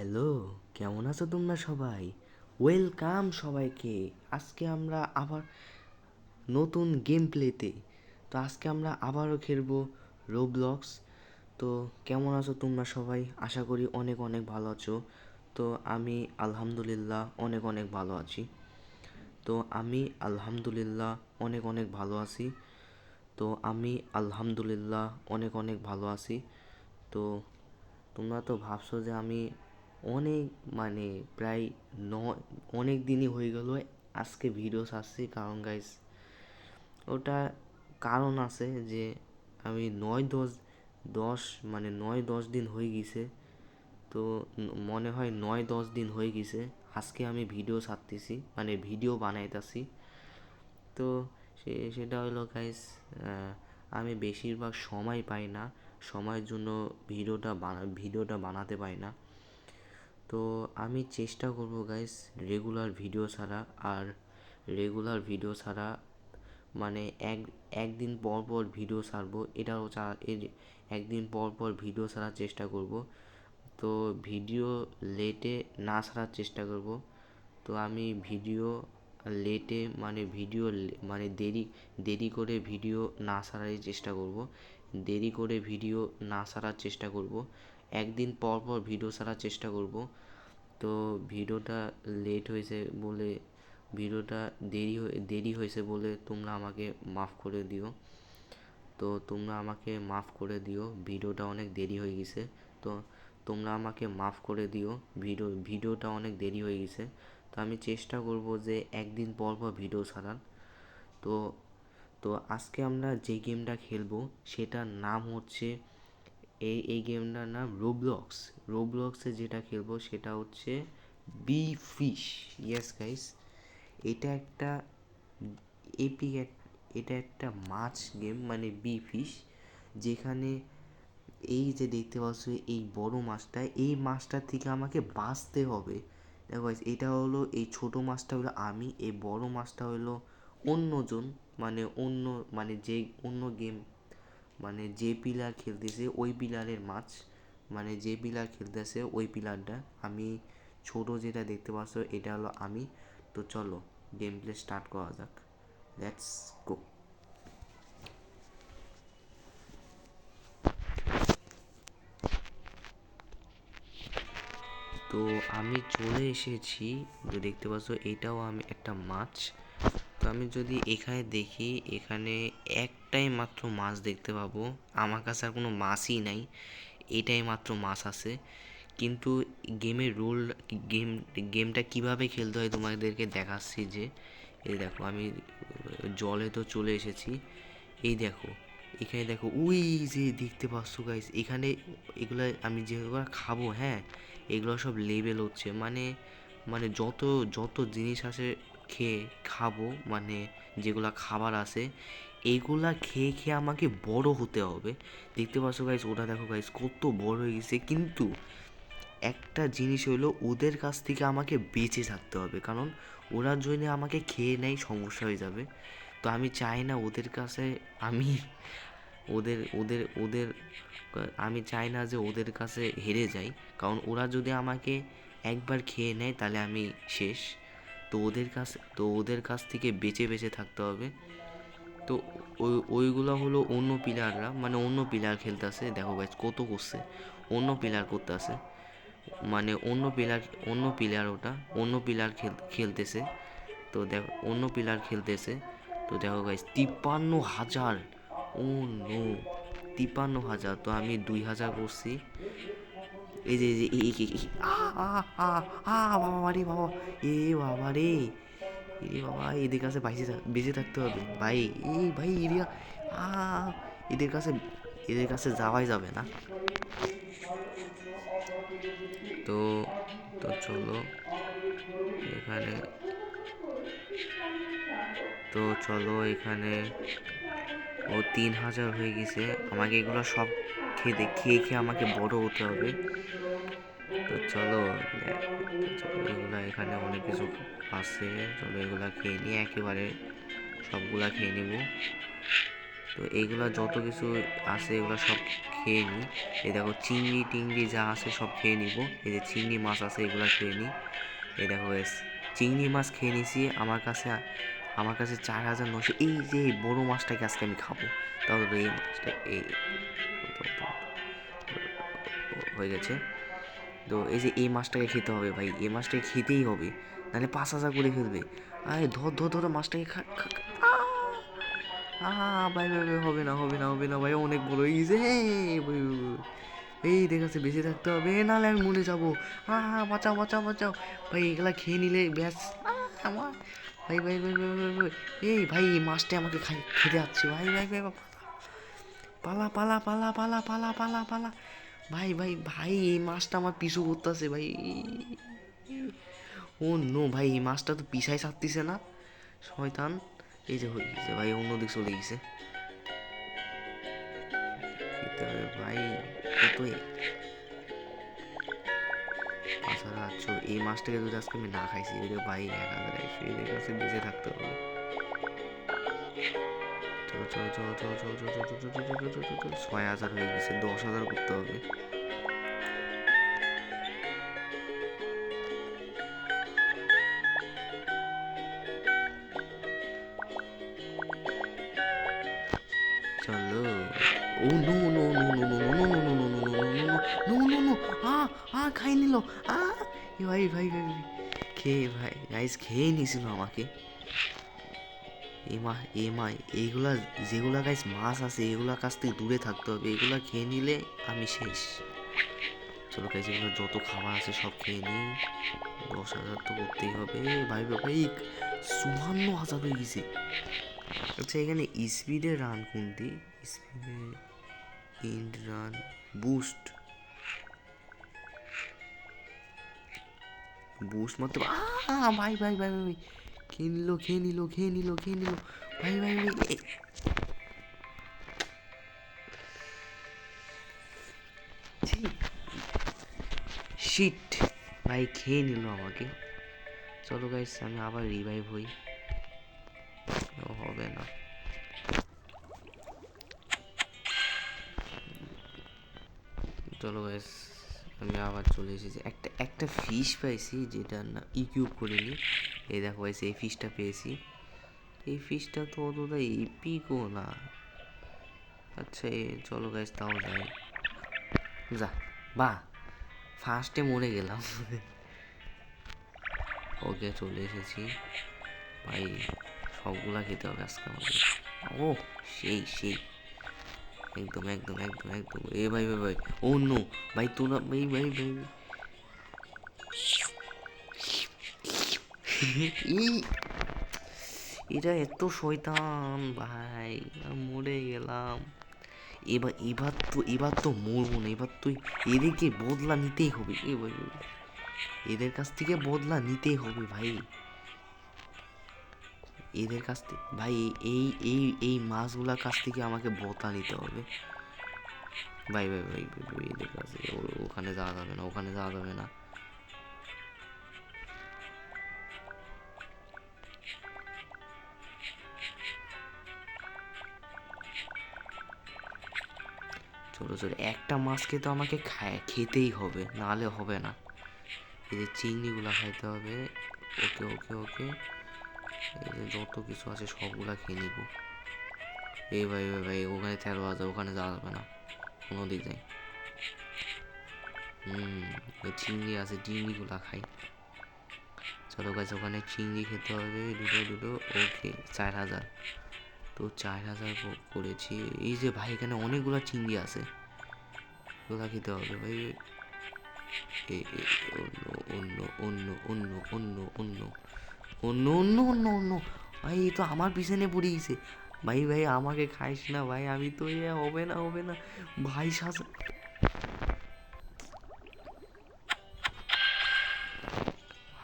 Hello, কেমন আছো তোমরা সবাই? ওয়েলকাম সবাইকে। আজকে আমরা আবার নতুন গেম প্লেতে। তো আজকে আমরা আবারও খেলবো রোবলক্স। তো কেমন আছো তোমরা সবাই? আশা করি অনেক অনেক ভালো আছো। তো আমি আলহামদুলিল্লাহ অনেক অনেক ভালো আছি। তো আমি আলহামদুলিল্লাহ অনেক অনেক ভালো আছি। তো আমি আলহামদুলিল্লাহ অনেক অনেক ভালো আছি। তো তোমরা তো ভাবছো যে আমি অনেক মানে প্রায় অনেক দিনই হয়ে গেল আজকে ভিডিও ছাড়ছি, কারণ গাইস ওটা কারণ আছে যে আমি 9-10 9-10 দিন হয়ে গেছে। তো মনে হয় 9-10 দিন হয়ে গেছে আজকে আমি ভিডিও ছাড়তেছি, মানে ভিডিও বানাইতেছি। তো সেটা হলো গাইস, আমি বেশিরভাগ সময় পাই না, সময়ের জন্য ভিডিওটা বানাতে পারি না। তো আমি চেষ্টা করব গাইস রেগুলার ভিডিও ছাড়া। আর রেগুলার ভিডিও ছাড়া মানে একদিন পর পর ভিডিও ছাড়বো, এটাও একদিন পর পর ভিডিও ছাড়ার চেষ্টা করব। তো ভিডিও লেটে না ছাড়ার চেষ্টা করব। তো আমি ভিডিও লেটে মানে দেরি দেরি করে ভিডিও না ছাড়ারই চেষ্টা করব। দেরি করে ভিডিও না ছাড়ার চেষ্টা করব। একদিন পর পর ভিডিও ছাড়ার চেষ্টা করব। তো ভিডিওটা লেট হয়েছে বলে, ভিডিওটা দেরি হয়েছে বলে তোমরা আমাকে মাফ করে দিও। তো তোমরা আমাকে মাফ করে দিও, ভিডিওটা অনেক দেরি হয়ে গেছে। তো তোমরা আমাকে মাফ করে দিও, ভিডিওটা অনেক দেরি হয়ে গেছে। তো আমি চেষ্টা করব যে একদিন পর পর ভিডিও ছাড়ার। তো তো আজকে আমরা যে গেমটা খেলবো সেটার নাম হচ্ছে, এই গেমটার নাম রোবলক্স। রোবলক্সে যেটা খেলবো সেটা হচ্ছে বি ফিশ। ইয়েস গাইস, এটা একটা এপিক, এটা একটা মাছ গেম, মানে বি ফিশ। যেখানে এই যে দেখতে পাচ্ছ এই বড় মাছটা, এই মাছটার থেকে আমাকে বাঁচতে হবে। দেখো guys, এটা হলো এই ছোট মাছটা হলো আমি, এই বড় মাছটা হলো অন্যজন, মানে যে অন্য গেম, মানে যে পিলার খেলতেছে ওই পিলারের মাছ, মানে যে পিলার খেলতেছে ওই পিলারটা আমি। ছোট যেটা দেখতে পাচ্ছ এটা হলো আমি। তো চলো গেম প্লে স্টার্ট করা যাক, লেটস গো। তো আমি চলে এসেছি, তো দেখতে পাচ্ছ এটাও আমি একটা মাছ। তো আমি যদি এখানে দেখি, এখানে একটাই মাত্র মাছ দেখতে পাবো, আমার কাছে আর কোনো মাছই নাই, এটাই মাত্র মাছ আছে। কিন্তু গেমের রুল, গেমটা কিভাবে খেলতে হয় তোমাদেরকে দেখাচ্ছি। যে এই দেখো আমি জলে তো চলে এসেছি, এই দেখো এখানে দেখো ওই যে দেখতে পাচ্ছ গাইস, এখানে এগুলো আমি যেগুলো খাবো, হ্যাঁ এগুলো সব লেবেল হচ্ছে, মানে মানে যত যত জিনিস আছে খেয়ে খাবো, মানে যেগুলা খাবার আছে এইগুলা খেয়ে খেয়ে আমাকে বড় হতে হবে। দেখতে পাচ্ছ গাইস, ওটা দেখো গাইস কত বড় হয়ে গেছে। কিন্তু একটা জিনিস হলো ওদের কাছ থেকে আমাকে বেঁচে থাকতে হবে, কারণ ওরা যদি আমাকে খেয়ে নেয় সমস্যা হয়ে যাবে। তো আমি চাই না ওদের কাছে আমি ওদের ওদের ওদের আমি চাই না যে ওদের কাছে হেরে যাই, কারণ ওরা যদি আমাকে একবার খেয়ে নেয় তাহলে আমি শেষ। তো ওদের কাছ থেকে বেঁচে বেঁচে থাকতে হবে। তো ওইগুলো হলো অন্য প্লেয়াররা, মানে অন্য প্লেয়ার খেলতেছে, দেখো গাইস কত করছে, অন্য প্লেয়ার করতেছে, মানে অন্য প্লেয়ার ওটা অন্য প্লেয়ার খেলতেছে। তো দেখো অন্য প্লেয়ার খেলতেছে। তো দেখো গাইস 53,000, ও নো, 53,000। তো আমি 2,000 করছি। এই যে আ আ আ আ বাবা রে বাবা, এ বাবা রে, এ বাবা এদের কাছে বেঁচে থাকতে হবে ভাই। এই ভাই এরিয়া, আ এদের কাছে এদের কাছে যাওয়াই যাবে না। তো তো চলো এখানে, তো চলো এখানে ও 3,000 হয়ে গেছে। আমাকে এগুলো সব খেয়ে খেয়ে আমাকে বড় হতে হবে। তো চলো এগুলা এখানে অনেক কিছু আছে, চলো এগুলা খেয়ে নিয়ে একেবারে সবগুলা খেয়ে নিব। তো এইগুলা যত কিছু আছে এগুলো সব খেয়ে নিই। এই দেখো চিংড়ি টিংড়ি যা আছে সব খেয়ে নিব। এই যে চিংড়ি মাছ আছে এগুলো খেয়ে নিই। এই দেখো চিংড়ি মাছ খেয়ে নিছি। আমার কাছে 4,900। এই যে বড় মাছটাকে আজকে আমি খাবো। তাহলে এই মাছটা হয়ে গেছে। তো এই যে এই মাছটাকে খেতে হবে ভাই, এই মাছটাকে খেতেই হবে, নাহলে 5,000 করে ফেলবে। আরে ধর ধর ধর মাছটাকে খা খা খা। ভাই ভাই ভাই, হবে না হবে না হবে না ভাই, অনেক বড় হয়ে গেছে। এই দেখাচ্ছে বেঁচে থাকতে হবে, নাহলে আমি মরে যাবো। বাঁচাও বাঁচাও বাঁচাও ভাই, এগুলা খেয়ে নিলে ব্যাস। আমার ভাই ভাই ভাই ভাই ভাই ভাই, এই ভাই এই মাছটা আমাকে খেতে যাচ্ছে ভাই ভাই ভাই, পালা পালা পালা পালা পালা পালা পালা। ভাই ভাই ভাই, এই মাছটা আমার পিছু করতেছে ভাই। ও নো ভাই, এই মাছটা তো পিছাই ছাড়তিছে না, শয়তান। এই যে হয়ে গেছে ভাই, অন্যদিক চলে গেছে। খেতে হবে ভাই, কত এই মাছটাকে যদি আজকে আমি না খাইছি, ভাই 1,100 এদের কাছে বেঁচে থাকতে হবে। চলো চলো চলো চলো চলো চলো চলো চলো চলো চলো চলো চলো, 6,000 হয়ে গেছে, 10,000 করতে হবে। চলো। Oh no no no no no no no no no no no no no no no no, খাই নিল। ভাই ভাই ভাই ভাই, খেয়ে ভাই গাইস খেয়ে নিয়েছিল আমাকে। এইগুলা যেগুলা গাইস মাছ আছে এগুলা কাছ থেকে দূরে থাকতে হবে, এগুলা খেয়ে নিলে আমি শেষ। চলো গাইস, এগুলো যত খাবার আছে সব খেয়ে নিই। 10,000 তো করতেই হবে ভাই ভাই ভাই, 54,000 হয়ে গেছে। আচ্ছা এখানে স্পিডে রান কোনটি? স্পিডে ইন্ড রান বুস্ট মারতে ভাই ভাই ভাই ভাই, খেয়ে নিল খেয়ে নিল খেয়ে নিল খেয়ে নিল ভাই ভাই ভাই। শিট ভাই, খেয়ে নিল আমাকে। চলো গাইস, আমি আবার রিভাইভ হই। হবে না। চলো গাইস, আমি আবার চলে এসেছি। একটা ফিশ পাইছি, যেটা না ইকিউব করিনি। এই দেখো গাইস, এই ফিশটা পেয়েছি। এই ফিশটা তো অতটা এপিকও না। আচ্ছা চলো গাইস, তাও যাই। যা বাহ, ফার্স্টে মরে গেলাম। ওকে চলে এসেছি ভাই, সবগুলা খেতে হবে আজকে আমাকে। ও সেই সেই, একদম একদম একদম একদম। ভাই ভাই ভাই, ও নো ভাই, তোরা ভাই ভাই ভাই, এই এটা এত শয়তান ভাই, মরে গেলাম। এবার তো মরবো না, এবার তো এদেরকে বদলা নিতেই হবে। ভাই এদের কাছ থেকে বদলা নিতেই হবে ভাই, এদের কাছ থেকে ভাই, এই এই এই মাছগুলার কাছ থেকে আমাকে বদলা নিতে হবে ভাই ভাই ভাই ভাই। এদের কাছে ওখানে যাওয়া যাবে না, ওখানে যাওয়া যাবে না। চলো চলো, একটা মাছকে তো আমাকে খেতেই হবে, নাহলে হবে না। এই যে চিংড়িগুলা খাইতে হবে। ওকে ওকে ওকে, এই যে যত কিছু আছে সবগুলা খেয়ে নিব। ভাই ভাই ভাই, ওখানে 13,000, ওখানে যাওয়া যাবে না, কোনো দিক যাই। ওই চিংড়ি আছে, চিংড়িগুলা খাই। চলো গাছ, ওখানে চিংড়ি খেতে হবে দুটো দুটো। ওকে 4,000, তো 4,000 করেছি। এই যে ভাই, এখানে অনেকগুলো চিংড়ি আছে, ওগুলা খেতে হবে ভাই। অন্য অন্য অন্য অন্য অন্য অন্য অন্য অন্য অন্য ভাই, এই তো আমার পিছনে পড়ে গেছে। ভাই ভাই আমাকে খাইস না ভাই, আমি তো হবে না হবে না ভাই,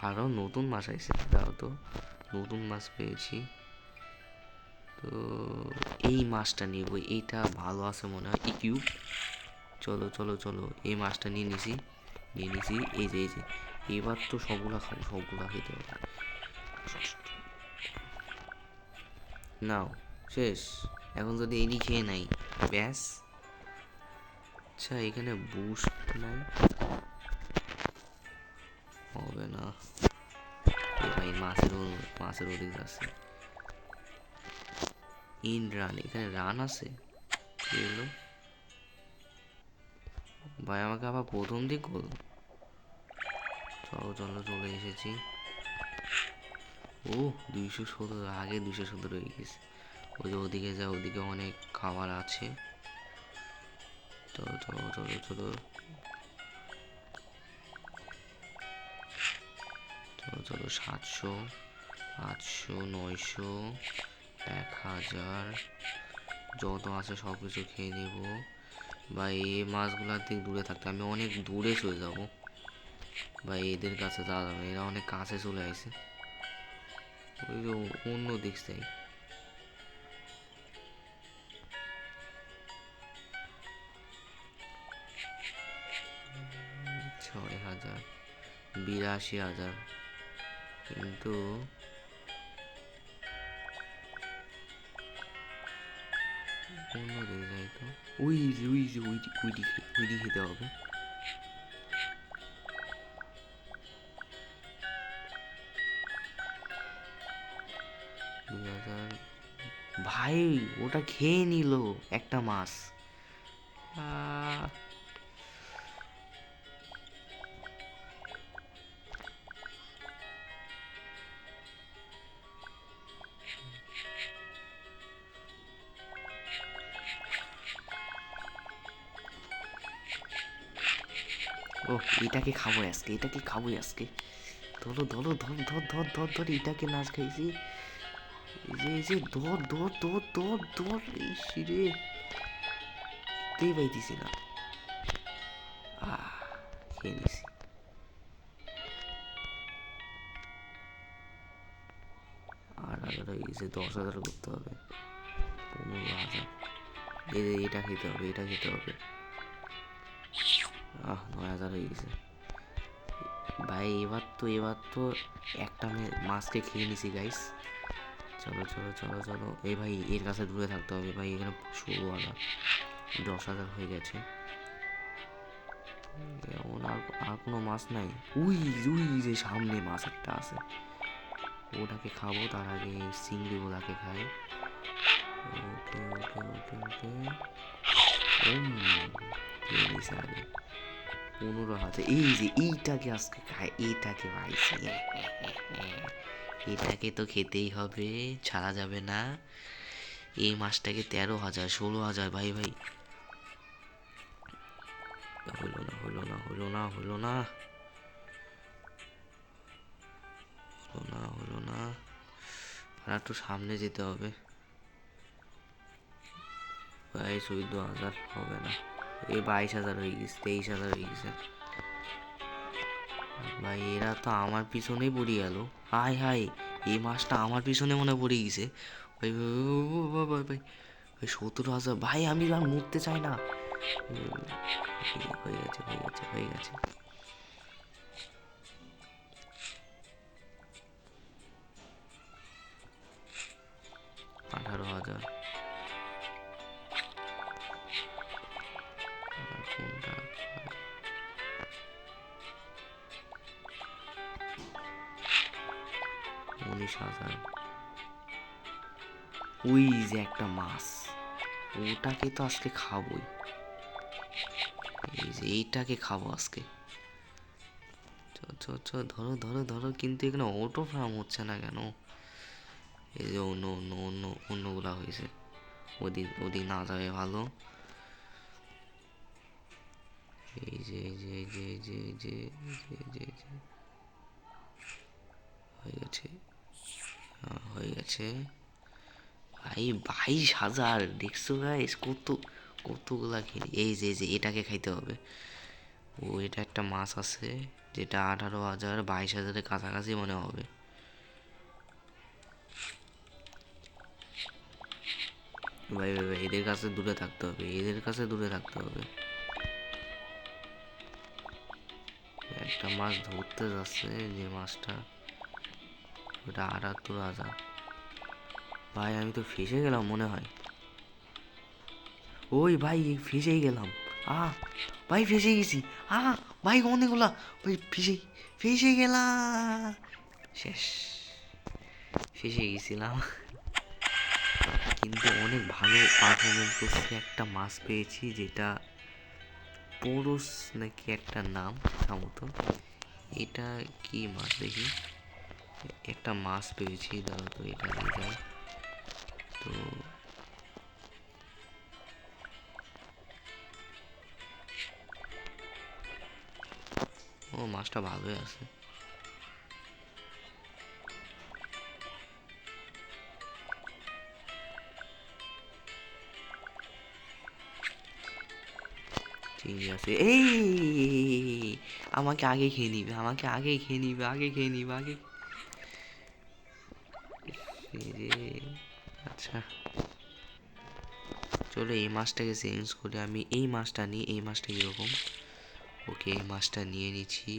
আরও নতুন মাছ আইছে, দাও তো, নতুন মাছ পেয়েছি। তো এই মাছটা নিব, এইটা ভালো আছে মনে হয়, ইকিউব। চলো চলো চলো, এই মাছটা নিয়ে নিছি। এই যে এবার তো সবগুলা খাবো, সবগুলা খেতে হবে। নাও শেষ। এখন যদি এনি খেয়ে নাই ব্যাস। আচ্ছা এখানে বুস্ট নাই, হবে না। এ ভাই মাছের ওদিক আছে। ইন রান, এখানে রান আছে। কি হলো ভাই? আমাকে আবার প্রথম দিক গোল। চলো চলো চলে এসেছি। ও 217, আগে 217 হয়ে গেছে। ওই যে ওদিকে যা, ওদিকে অনেক খাবার আছে। চলো চলো চলো চলো চলো চলো। 700, 800, 900, 1000 যত আছে সব কিছু খেয়ে নেব। বা এই মাছগুলার থেকে দূরে থাকতে, আমি অনেক দূরে চলে যাব। বা এদের কাছে যাওয়া যাবে, এরা অনেক কাছে চলে আসে। ওই যে অন্য দিক চাই। 6000, 82,000, কিন্তু অন্য দিকে যাই তো। ওই যে ওইটি খেতে হবে। 2000। ভাই ওটা খেয়ে নিল একটা মাছ। আহ, ও এটাকে খাবো আজকে, এটাকে খাবো আজকে। ধরো ধরো ধর ধর ধর ধর ধর, এটাকে নাচ খাইছি। এই যে ধর ধর ধর ধর ধর, রে তুই পাইতিছি না। খেয়ে নিছি। 8,000 হয়ে গেছে, 10,000 করতে হবে। 15,000। এটা খেতে হবে, এটা খেতে হবে। 9,000 হয়ে গেছে। ভাই এবার তো একটা মাছকে খেয়ে নিছি গাইস। চলো চলো চলো চলো। এই ভাই এর কাছে দূরে থাকতে হবে ভাই, এখানে 16,000, 10,000 হয়ে গেছে। এমন আর কোনো মাছ নাই। উই উই যে সামনে মাছ একটা আছে, ওটাকে খাবো। তার আগে চিংড়ি গুলাকে খাই। ওকে ওকে ওকে ওকে। খেয়ে নিছে আগে। 15,000। এই যে এইটাকে আজকে খাই, এইটাকে পাইছি। এটাকে তো খেতেই হবে, ছাড়া যাবে না। এই মাছটাকে 13,000, 16,000। ভাই ভাই হলো না হলো না হলো না হলো না হলো না হলো না। আর একটু সামনে যেতে হবে ভাই। 14,000 হবে না। এই 22,000 হয়ে গেছে, 23,000 হয়ে গেছে। ভাই এরা তো আমার পিছনেই পড়ে গেল। হাই হাই, এই মাছটা আমার পিছনে মনে পড়ে গেছে। ভাই ভাই ভাই ভাই, 17,000। ভাই আমি আর মরতে চাই না। হয়ে গেছে হয়ে গেছে হয়ে গেছে। 18,000। কোনটা? 19,000। ওই যে একটা মাছ, ওটাকে তো আজকে খাবোই। এই যে এইটাকে খাবো আজকে। ধরো ধরো ধরো, কিন্তু এখানে অটো ফার্ম হচ্ছে না কেন? এই যে অন্য অন্য অন্য অন্যগুলা হয়েছে। ওদিক ওদিক না যাবে ভালো। এই যে এই যে এই যে এই যে এই যে এই যে এই যে হয়ে গেছে, হয়ে গেছে। ভাই 22,000, দেখছো গাইস কতগুলা খেলি। এই যে এটাকে খাইতে হবে। ও এটা একটা মাছ আছে যেটা 18,000, 22,000-এর কাছাকাছি মনে হবে। ভাই ভাই ভাই, এদের কাছে দূরে থাকতে হবে, এদের কাছে দূরে থাকতে হবে। একটা মাছ ধরতে যাচ্ছে, যে মাছটা, ওটা 78,000। ভাই আমি তো ফেসে গেলাম মনে হয়। ওই ভাই ফেসেই গেলাম। ভাই ফেসে গেছি। ভাই অনেকগুলা। ভাই ফেসে গেলাম। শেষ। ফেসে গেছিলাম, কিন্তু অনেক ভালো পারফরমেন্স করছি। একটা মাছ পেয়েছি, যেটা পোরস নাকি একটা নাম সম্ভবত। এটা কি মাছ দেখি, একটা মাছ পেয়েছি, দাঁড়া তো এটা নিয়ে যাই। তো ও মাছটা ভালোই আছে। ঠিক আছে, এই আমাকে আগে খেয়ে নিবে, আমাকে আগে খেয়ে নিবে, আগে খেয়ে নিবে, আগে। এই রে, আচ্ছা চলো এই মাছটাকে চেঞ্জ করে আমি এই মাছটা নিই। এই মাছটা কীরকম? ওকে, এই মাছটা নিয়ে নিচ্ছি।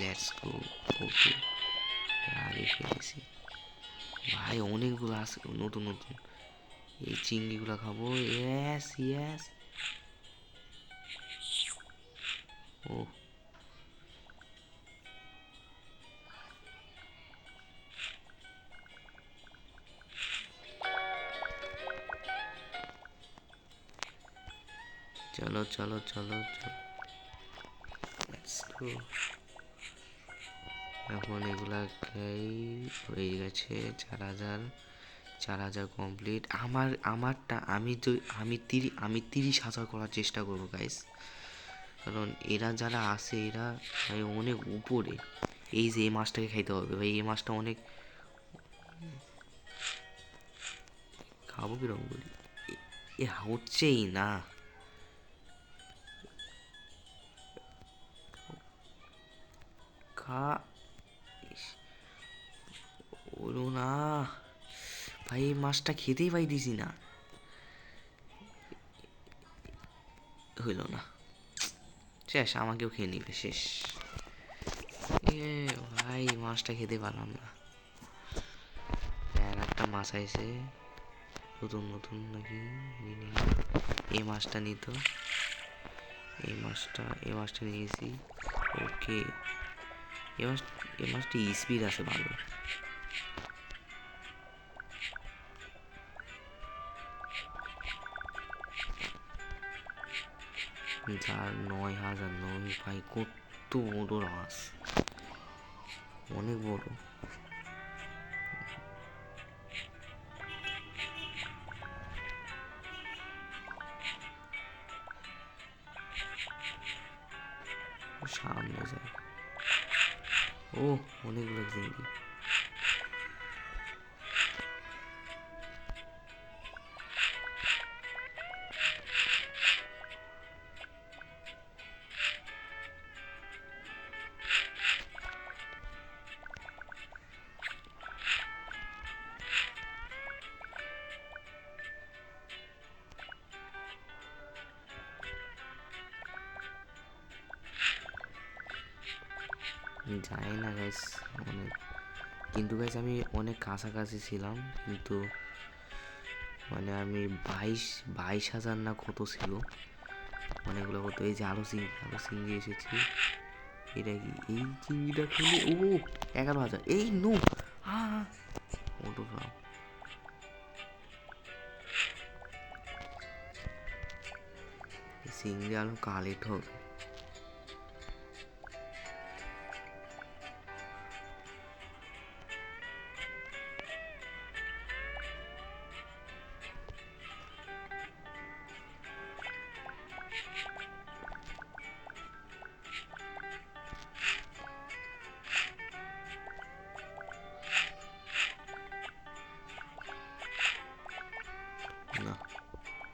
Let's go. ওকে, আগে খেয়েছি ভাই, অনেকগুলো আছে নতুন নতুন। এই চিংড়িগুলো খাবো। Yes yes. ও চলো চলো চলো চলো, লেটস গো। এখন এগুলা খেয়ে হয়ে গেছে 4,000। 4,000 কমপ্লিট। আমারটা আমি 30,000 করার চেষ্টা করবো গাইস, কারণ এরা যারা আছে এরা ভাই অনেক উপরে। এই যে এই মাছটাকে খাইতে হবে ভাই, এই মাছটা অনেক। খাবো কিরকম করি? এ হচ্ছেই না। খা। ওরো না ভাই, এই মাছটা খেতেই পাইতেছি না। হইল না, শেষ, আমাকেও খেয়ে নিবে, শেষ। এ ভাই মাছটা খেতে পারলাম না। আর একটা মাছ আইছে নতুন নতুন নাকি, এই মাছটা নিত। এই মাছটা নিয়েছি। ওকে, এই মাছটি স্পিড আছে ভালো। যার 9,000 নয় ভাই, কত বড় মাছ, অনেক বড়। সামনে যায়। ও অনেকগুলো চিংড়ি। যাই না গাইস, অনেক, কিন্তু গাইস আমি অনেক কাছাকাছি ছিলাম, কিন্তু মানে আমি 22,000 না কত ছিল, অনেকগুলো কত। এই যে আরো চিংড়ি এসেছি। এটা কি এই চিংড়িটা খেলে? ও 11,000। এই নো, ওটো খাও। চিংড়ি আলু কালেক্ট হবে।